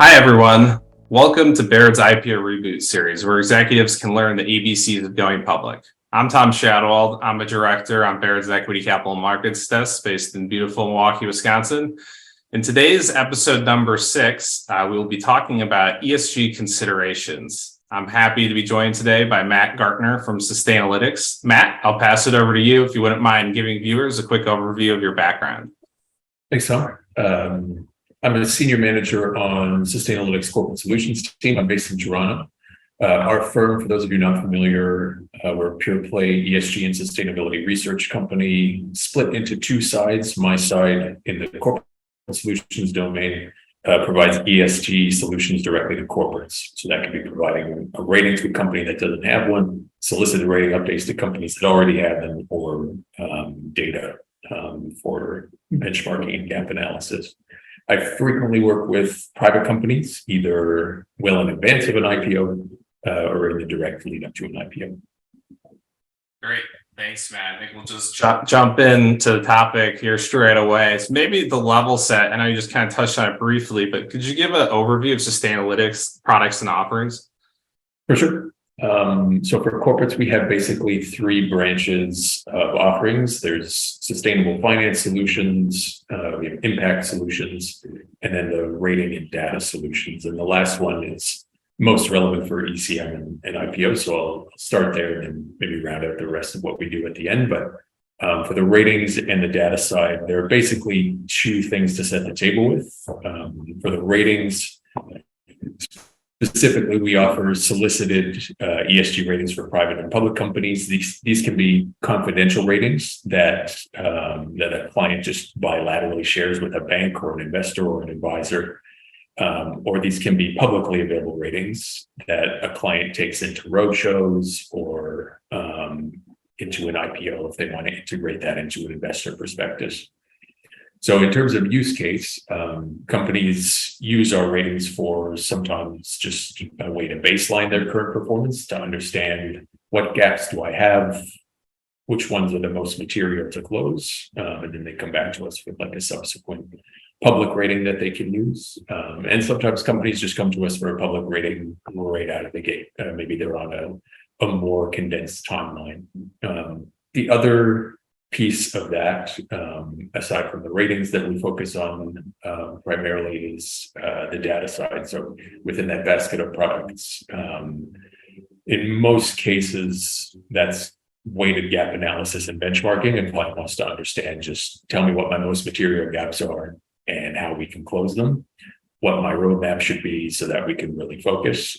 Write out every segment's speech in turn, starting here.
Hi, everyone. Welcome to Baird's IPO Reboot series, where executives can learn the ABCs of going public. I'm Tom Schadewald. I'm a director on Baird's Equity Capital Markets desk based in beautiful Milwaukee, Wisconsin. In today's episode number 6, we will be talking about ESG considerations. I'm happy to be joined today by Matt Gartner from Sustainalytics. Matt, I'll pass it over to you if you wouldn't mind giving viewers a quick overview of your background. Thanks, Tom. I'm a senior manager on Sustainalytics Corporate Solutions team. I'm based in Toronto. Our firm, for those of you not familiar, we're a pure play ESG and sustainability research company, split into two sides. My side in the corporate solutions domain provides ESG solutions directly to corporates. So that could be providing a rating to a company that doesn't have one, solicited rating updates to companies that already have them, or data for benchmarking and gap analysis. I frequently work with private companies, either well in advance of an IPO or in the direct lead up to an IPO. Great. Thanks, Matt. I think we'll just jump into the topic here straight away. So maybe the level set, I know you just kind of touched on it briefly, but could you give an overview of Sustainalytics products and offerings? For sure. So for corporates, we have basically three branches of offerings. There's sustainable finance solutions, we have impact solutions, and then the rating and data solutions. And the last one is most relevant for ECM and IPO. So I'll start there and then maybe round out the rest of what we do at the end. But for the ratings and the data side, there are basically two things to set the table with. For the ratings, specifically, we offer solicited ESG ratings for private and public companies. These can be confidential ratings that a client just bilaterally shares with a bank or an investor or an advisor, or these can be publicly available ratings that a client takes into roadshows or into an IPO if they want to integrate that into an investor prospectus. So in terms of use case, companies use our ratings for sometimes just a way to baseline their current performance, to understand what gaps do I have, which ones are the most material to close, and then they come back to us with like a subsequent public rating that they can use. And sometimes companies just come to us for a public rating right out of the gate. Maybe they're on a more condensed timeline. The other piece of that, aside from the ratings that we focus on primarily, is the data side. So within that basket of products, in most cases, that's weighted gap analysis and benchmarking, and client wants to understand, just tell me what my most material gaps are and how we can close them, what my roadmap should be so that we can really focus.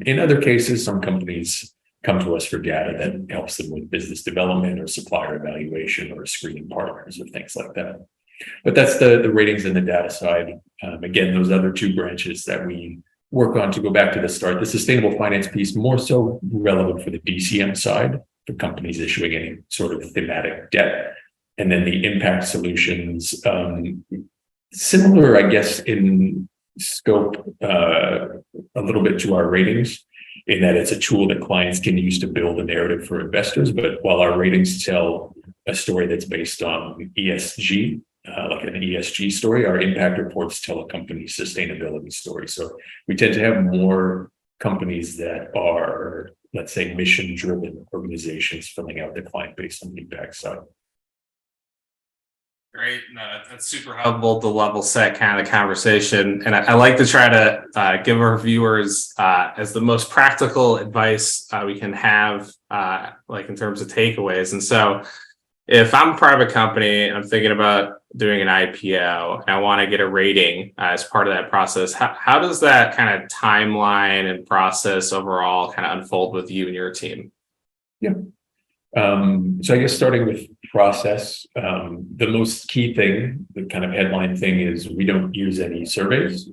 In other cases, some companies come to us for data that helps them with business development or supplier evaluation or screening partners or things like that. But that's the ratings and the data side. Again, those other two branches that we work on, to go back to the start, the sustainable finance piece, more so relevant for the DCM side, for companies issuing any sort of thematic debt. And then the impact solutions, similar, I guess, in scope a little bit to our ratings, in that it's a tool that clients can use to build a narrative for investors. But while our ratings tell a story that's based on ESG, like an ESG story, our impact reports tell a company's sustainability story. So we tend to have more companies that are, let's say, mission-driven organizations filling out the client base on the impact side. Great. No, that's super helpful to level set kind of conversation. And I like to try to give our viewers as the most practical advice we can have, like in terms of takeaways. And so if I'm a private company and I'm thinking about doing an IPO and I want to get a rating as part of that process, how does that kind of timeline and process overall kind of unfold with you and your team? Yeah. So I guess starting with process, the most key thing, the kind of headline thing, is we don't use any surveys.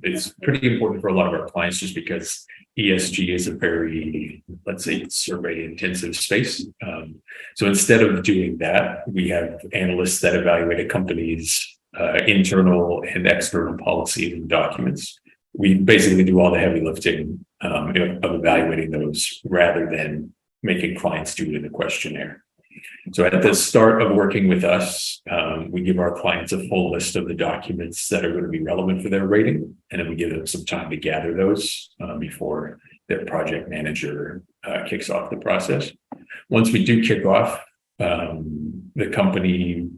It's pretty important for a lot of our clients just because ESG is a very, let's say, survey intensive space. So instead of doing that, we have analysts that evaluate a company's internal and external policies and documents. We basically do all the heavy lifting of evaluating those rather than making clients do it in a questionnaire. So at the start of working with us, we give our clients a full list of the documents that are going to be relevant for their rating, and then we give them some time to gather those before their project manager kicks off the process. Once we do kick off, the company,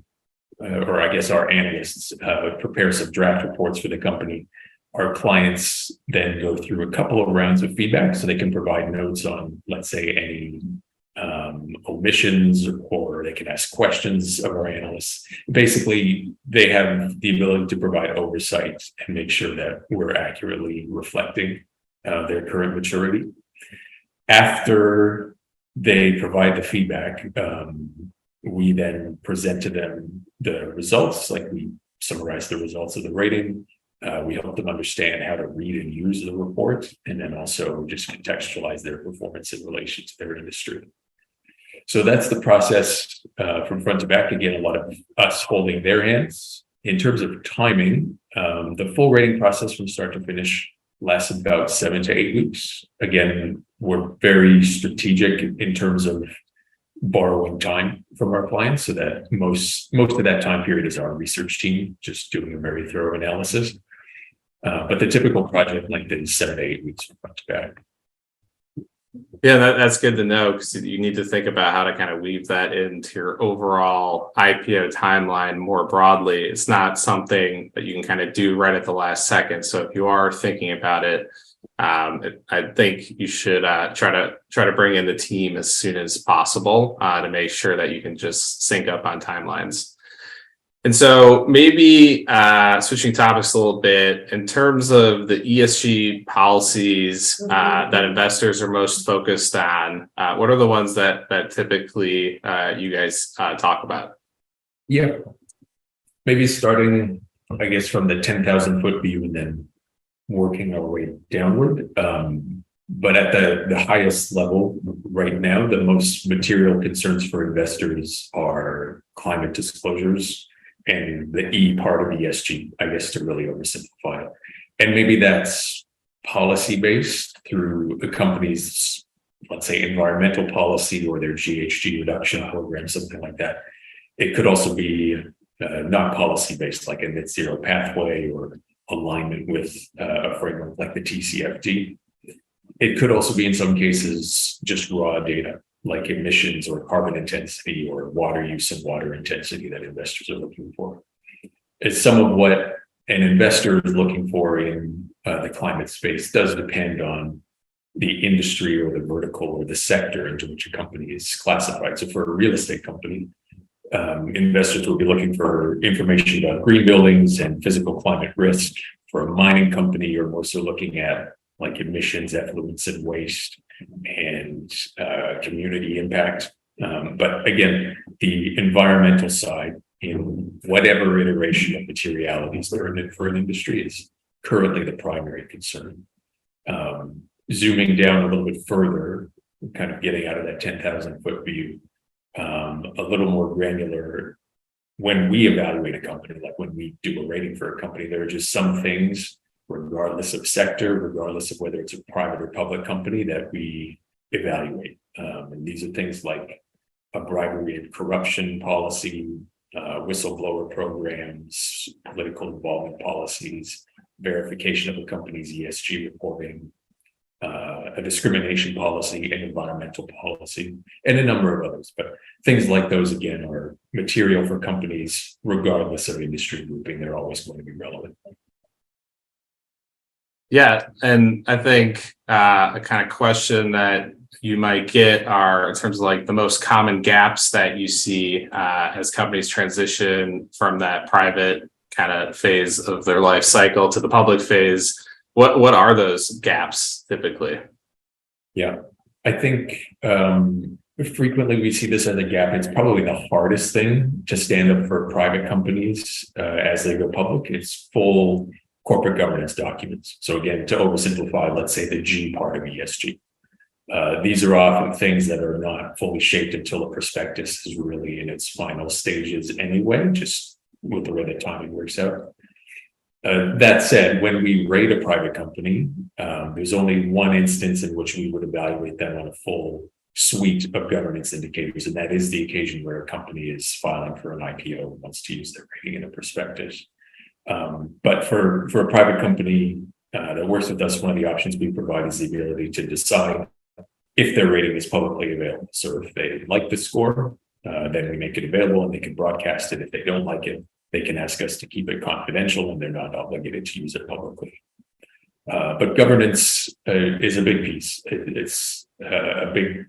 or I guess our analysts, prepare some draft reports for the company. Our clients then go through a couple of rounds of feedback so they can provide notes on, let's say, any omissions, or they can ask questions of our analysts. Basically, they have the ability to provide oversight and make sure that we're accurately reflecting their current maturity. After they provide the feedback, we then present to them the results, like we summarize the results of the rating. We help them understand how to read and use the report, and then also just contextualize their performance in relation to their industry. So that's the process from front to back. Again, a lot of us holding their hands. In terms of timing, the full rating process from start to finish lasts about 7 to 8 weeks. Again, we're very strategic in terms of borrowing time from our clients, so that most of that time period is our research team just doing a very thorough analysis. But the typical project length is 7 to 8 weeks from front to back. Yeah, that's good to know, because you need to think about how to kind of weave that into your overall IPO timeline more broadly. It's not something that you can kind of do right at the last second. So if you are thinking about it, I think you should try to bring in the team as soon as possible to make sure that you can just sync up on timelines. And so maybe switching topics a little bit, in terms of the ESG policies that investors are most focused on, what are the ones that typically you guys talk about? Yeah, maybe starting, I guess, from the 10,000-foot view and then working our way downward. But at the highest level right now, the most material concerns for investors are climate disclosures and the E part of ESG, I guess, to really oversimplify it. And maybe that's policy-based through the company's, let's say, environmental policy or their GHG reduction program, something like that. It could also be not policy-based, like a net zero pathway or alignment with a framework like the TCFD. It could also be, in some cases, just raw data, like emissions or carbon intensity or water use and water intensity that investors are looking for. It's some of what an investor is looking for in the climate space does depend on the industry or the vertical or the sector into which a company is classified. So for a real estate company, investors will be looking for information about green buildings and physical climate risk. For a mining company, you're mostly looking at like emissions, effluents, and waste, and community impact. But again, the environmental side in whatever iteration of materialities that are in it for an industry is currently the primary concern. Zooming down a little bit further, kind of getting out of that 10,000-foot view, a little more granular. When we evaluate a company, like when we do a rating for a company, there are just some things, regardless of sector, regardless of whether it's a private or public company, that we evaluate. And these are things like a bribery and corruption policy, whistleblower programs, political involvement policies, verification of a company's ESG reporting, a discrimination policy, and environmental policy, and a number of others. But things like those, again, are material for companies, regardless of industry grouping. They're always going to be relevant. Yeah, and I think a kind of question that you might get are in terms of like the most common gaps that you see as companies transition from that private kind of phase of their life cycle to the public phase. What are those gaps typically? Yeah, I think frequently we see this as a gap. It's probably the hardest thing to stand up for private companies as they go public. It's full corporate governance documents. So again, to oversimplify, let's say the G part of ESG. These are often things that are not fully shaped until a prospectus is really in its final stages anyway, just with the way the timing works out. That said, when we rate a private company, there's only one instance in which we would evaluate them on a full suite of governance indicators, and that is the occasion where a company is filing for an IPO and wants to use their rating in a prospectus. But for a private company that works with us, one of the options we provide is the ability to decide if their rating is publicly available. So if they like the score, then we make it available and they can broadcast it. If they don't like it, they can ask us to keep it confidential and they're not obligated to use it publicly. But governance is a big piece. It's a big,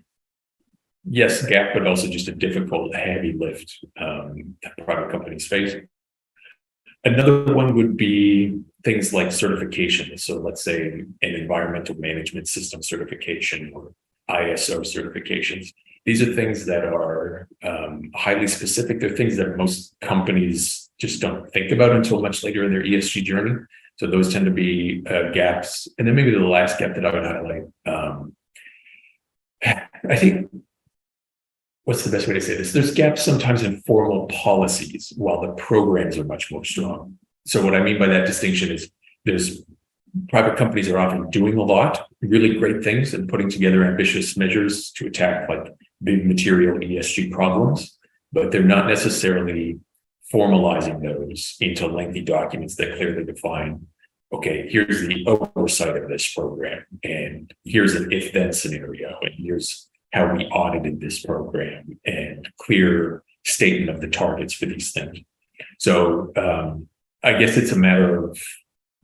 yes, gap, but also just a difficult, heavy lift that private companies face. Another one would be things like certification. So let's say an environmental management system certification or ISO certifications. These are things that are highly specific. They're things that most companies just don't think about until much later in their ESG journey. So those tend to be gaps. And then maybe the last gap that I would highlight, I think, what's the best way to say this? There's gaps sometimes in formal policies while the programs are much more strong. So what I mean by that distinction is there's private companies are often doing a lot, really great things and putting together ambitious measures to attack like big material ESG problems, but they're not necessarily formalizing those into lengthy documents that clearly define, okay, here's the oversight of this program, and here's an if-then scenario, and here's how we audited this program, and clear statement of the targets for these things. So I guess it's a matter of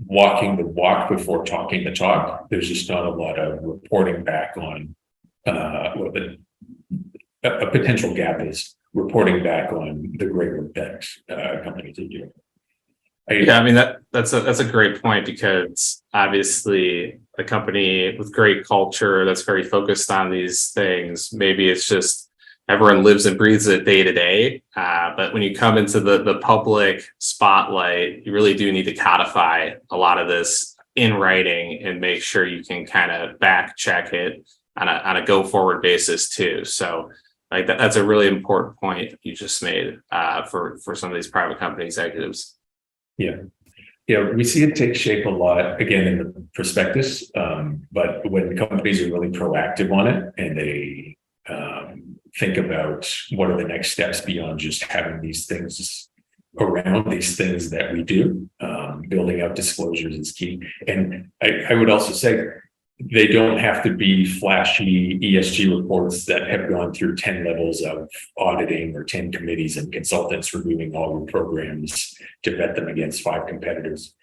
walking the walk before talking the talk. There's just not a lot of reporting back on a potential gap is reporting back on the great work that companies are doing. Yeah, I mean that's a great point, because obviously a company with great culture that's very focused on these things, maybe it's just everyone lives and breathes it day to day. But when you come into the public spotlight, you really do need to codify a lot of this in writing and make sure you can kind of back check it on a go forward basis too. So like that's a really important point you just made for some of these private company executives. Yeah, we see it take shape a lot again in the prospectus, but when companies are really proactive on it and they think about what are the next steps beyond just having these things around, these things that we do, building out disclosures is key. And I would also say they don't have to be flashy ESG reports that have gone through 10 levels of auditing or 10 committees and consultants reviewing all your programs to vet them against 5 competitors.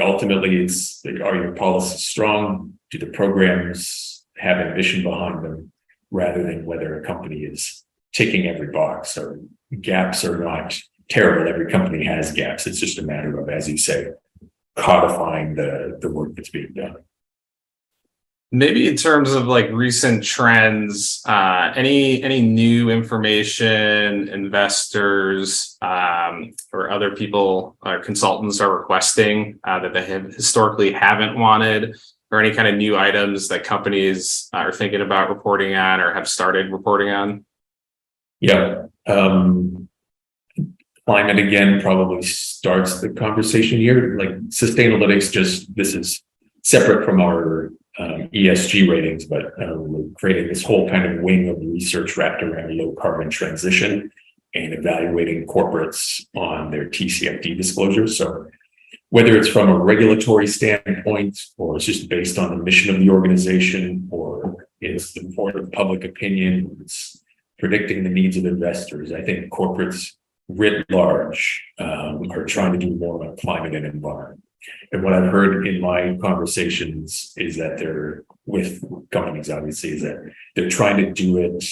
Ultimately, it's like, are your policies strong? Do the programs have ambition behind them? Rather than whether a company is ticking every box. Or gaps are not terrible. Every company has gaps. It's just a matter of, as you say, codifying the work that's being done. Maybe in terms of like recent trends, any new information investors or other people or consultants are requesting that they have historically haven't wanted, or any kind of new items that companies are thinking about reporting on or have started reporting on? Yeah. Climate again probably starts the conversation here. Like Sustainalytics, this is separate from our ESG ratings, but we're creating this whole kind of wing of research wrapped around low carbon transition and evaluating corporates on their TCFD disclosures. So whether it's from a regulatory standpoint, or it's just based on the mission of the organization, or it's the report of public opinion, or it's predicting the needs of investors, I think corporates writ large are trying to do more on climate and environment. And what I've heard in my conversations is that they're with companies, obviously, is that they're trying to do it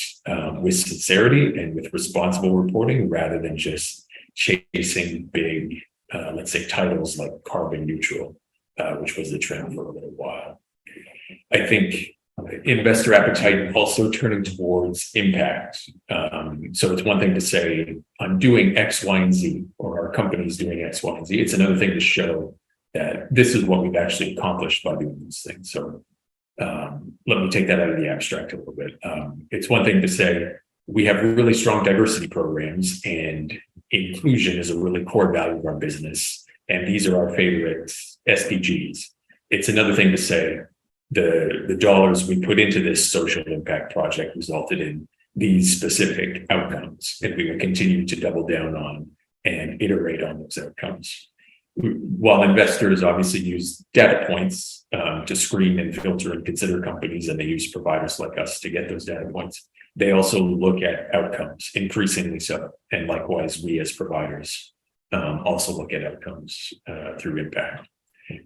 with sincerity and with responsible reporting rather than just chasing big, let's say, titles like carbon neutral, which was the trend for a little while. I think investor appetite also turning towards impact. So it's one thing to say, I'm doing X, Y, and Z, or our company's doing X, Y, and Z. It's another thing to show that this is what we've actually accomplished by doing these things. So let me take that out of the abstract a little bit. It's one thing to say, we have really strong diversity programs and inclusion is a really core value of our business. And these are our favorite SDGs. It's another thing to say, the dollars we put into this social impact project resulted in these specific outcomes, and we will continue to double down on and iterate on those outcomes. While investors obviously use data points to screen and filter and consider companies, and they use providers like us to get those data points, they also look at outcomes increasingly so. And likewise, we as providers also look at outcomes through impact.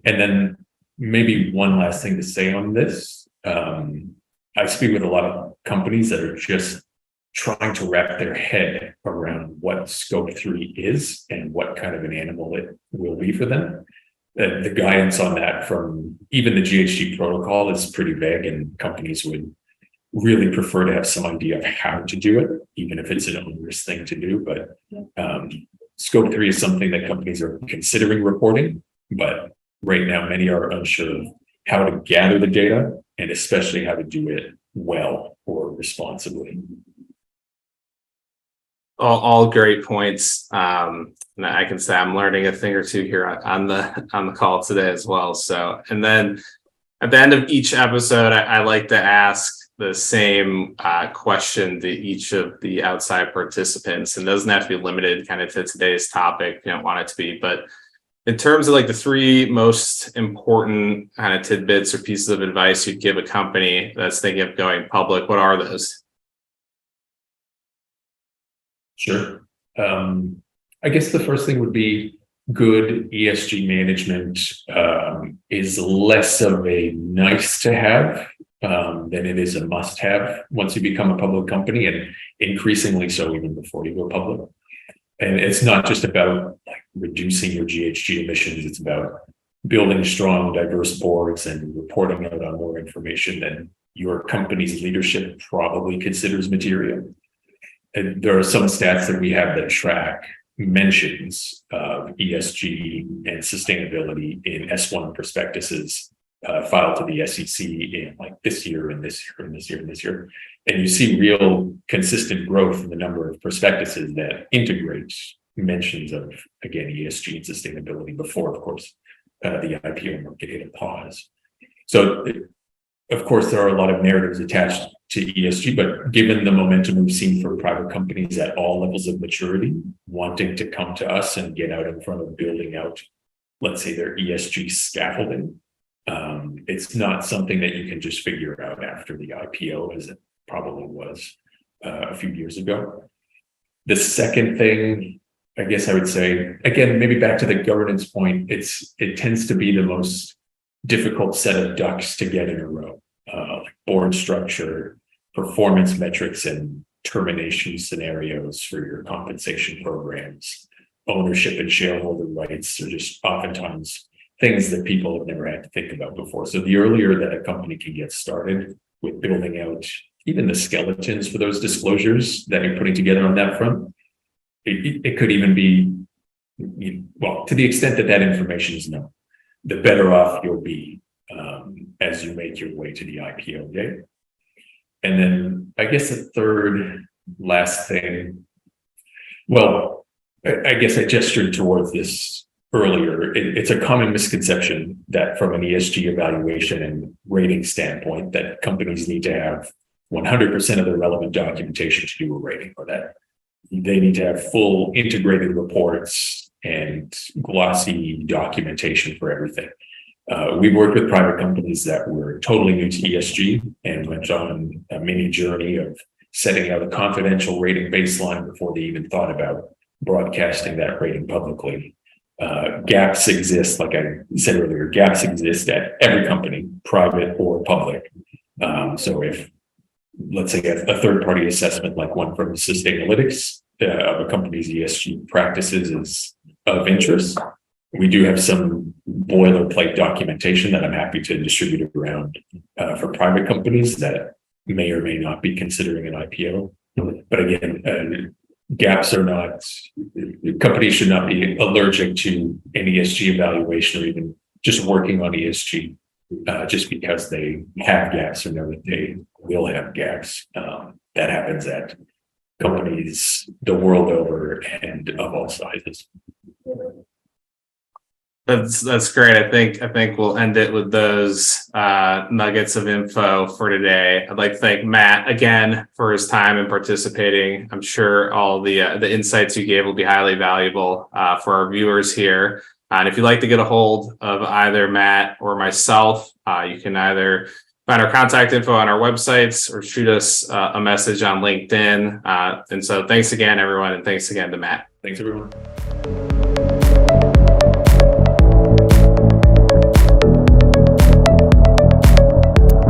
And then maybe one last thing to say on this. I speak with a lot of companies that are just trying to wrap their head around what scope 3 is and what kind of an animal it will be for them. The guidance on that from even the GHG protocol is pretty vague, and companies would really prefer to have some idea of how to do it, even if it's an onerous thing to do. But scope 3 is something that companies are considering reporting, but right now many are unsure of how to gather the data, and especially how to do it well or responsibly. All great points. And I can say I'm learning a thing or two here on the call today as well. So, and then at the end of each episode, I like to ask the same question to each of the outside participants, and doesn't have to be limited kind of to today's topic. You don't want it to be, but in terms of like the 3 most important kind of tidbits or pieces of advice you'd give a company that's thinking of going public, what are those? Sure. I guess the first thing would be good ESG management is less of a nice to have than it is a must have once you become a public company, and increasingly so even before you go public. And it's not just about like reducing your GHG emissions, it's about building strong, diverse boards and reporting out on more information than your company's leadership probably considers material. And there are some stats that we have that track mentions of ESG and sustainability in S1 prospectuses filed to the SEC in like this year and this year and this year and this year. And you see real consistent growth in the number of prospectuses that integrate mentions of, again, ESG and sustainability before, of course, the IPO market hit a pause. So, of course, there are a lot of narratives attached to ESG, but given the momentum we've seen for private companies at all levels of maturity, wanting to come to us and get out in front of building out, let's say, their ESG scaffolding, it's not something that you can just figure out after the IPO, as it probably was a few years ago. The second thing, I guess I would say, again, maybe back to the governance point, it tends to be the most difficult set of ducks to get in a row. Like board structure, performance metrics, and termination scenarios for your compensation programs, ownership and shareholder rights are just oftentimes things that people have never had to think about before. So the earlier that a company can get started with building out even the skeletons for those disclosures that you're putting together on that front, it could even be, well, to the extent that that information is known, the better off you'll be as you make your way to the IPO day. And then I guess the third last thing, well, I guess I gestured towards this earlier. It's a common misconception that from an ESG evaluation and rating standpoint, that companies need to have 100% of the relevant documentation to do a rating, or that they need to have full integrated reports and glossy documentation for everything. We've worked with private companies that were totally new to ESG and went on a mini journey of setting out a confidential rating baseline before they even thought about broadcasting that rating publicly. Gaps exist, like I said earlier, gaps exist at every company, private or public. So if, let's say, a third-party assessment like one from Sustainalytics of a company's ESG practices is of interest, we do have some boilerplate documentation that I'm happy to distribute around for private companies that may or may not be considering an IPO. But again, gaps are not, companies should not be allergic to an ESG evaluation or even just working on ESG just because they have gaps or know that they will have gaps. That happens at companies the world over and of all sizes. That's great. I think we'll end it with those nuggets of info for today. I'd like to thank Matt again for his time and participating. I'm sure all the insights you gave will be highly valuable for our viewers here. And if you'd like to get a hold of either Matt or myself, you can either find our contact info on our websites or shoot us a message on LinkedIn. And so thanks again, everyone, and thanks again to Matt. Thanks, everyone.